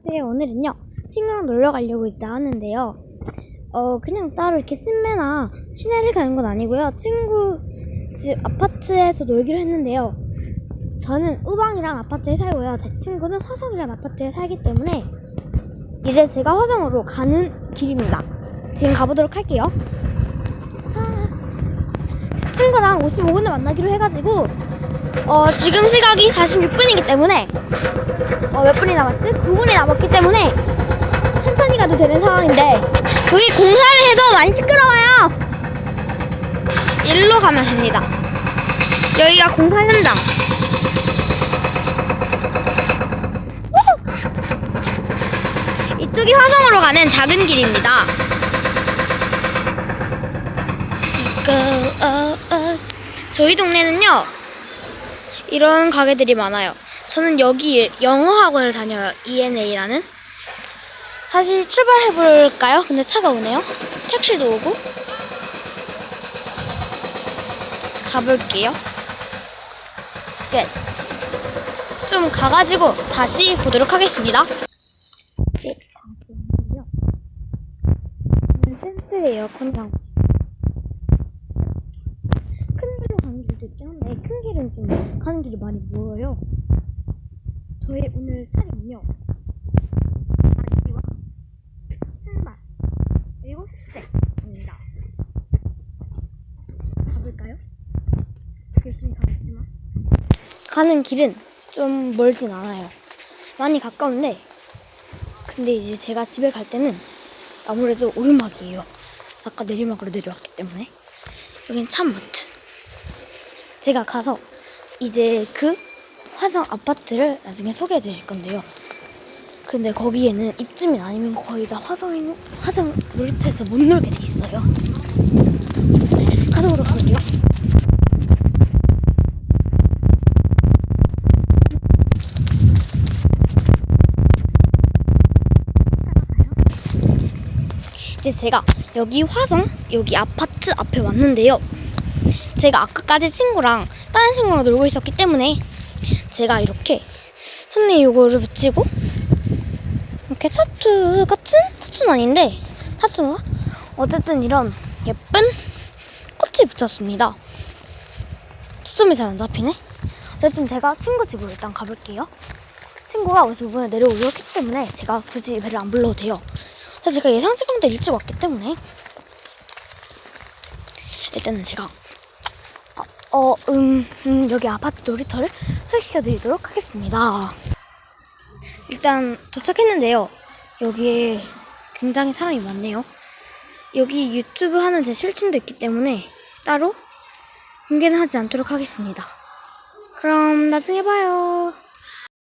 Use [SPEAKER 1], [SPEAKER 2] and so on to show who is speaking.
[SPEAKER 1] 안녕하세요. 오늘은요 친구랑 놀러 가려고 이제 나왔는데요. 그냥 따로 이렇게 찜매나 시내를 가는 건 아니고요. 친구 집 아파트에서 놀기로 했는데요. 저는 우방이란 아파트에 살고요. 제 친구는 화성이란 아파트에 살기 때문에 이제 제가 화성으로 가는 길입니다. 지금 가보도록 할게요. 제 친구랑 55분에 만나기로 해가지고 지금 시각이 46분이기 때문에 몇 분이 남았지? 9분이 남았기 때문에 천천히 가도 되는 상황인데 여기 공사를 해서 많이 시끄러워요. 일로 가면 됩니다. 여기가 공사 현장. 이쪽이 화성으로 가는 작은 길입니다. 저희 동네는요 이런 가게들이 많아요. 저는 여기 영어 학원을 다녀요. ENA라는. 다시 출발해볼까요? 근데 차가 오네요. 택시도 오고. 가볼게요. 이제 좀 가가지고 다시 보도록 하겠습니다. 네, 잠시만요. 센스 에어컨 장치. 큰 길로 가는 길도 있긴 한데 큰 길은 좀 가는 길이 많이 멀어요. 저의 오늘 차림은요 바지와 신발 그리고 흰색입니다. 가볼까요? 열심히 가겠지만 가는 길은 좀 멀진 않아요. 많이 가까운데 근데 이제 제가 집에 갈 때는 아무래도 오르막이에요. 아까 내리막으로 내려왔기 때문에. 여긴 참마트. 제가 가서 이제 그 화성 아파트를 나중에 소개해 드릴 건데요. 근데 거기에는 입주민 아니면 거의 다 화성 놀이터에서 못 놀게 돼 있어요. 가도록 할게요. 이제 제가 여기 여기 아파트 앞에 왔는데요. 제가 아까까지 친구랑 다른 친구랑 놀고 있었기 때문에 제가 이렇게 손에 요거를 붙이고 이렇게 타투 같은? 타투는 아닌데 타투인가? 어쨌든 이런 예쁜 꽃이 붙였습니다. 초점이 잘 안 잡히네. 어쨌든 제가 친구 집으로 일단 가볼게요. 친구가 55분에 내려오기로 했기 때문에 제가 굳이 배를 안 불러도 돼요. 제가 예상 시간대 일찍 왔기 때문에 일단은 제가 여기 아파트 놀이터를 소개시켜드리도록 하겠습니다. 일단 도착했는데요. 여기에 굉장히 사람이 많네요. 여기 유튜브 하는 제 실친도 있기 때문에 따로 공개는 하지 않도록 하겠습니다. 그럼 나중에 봐요.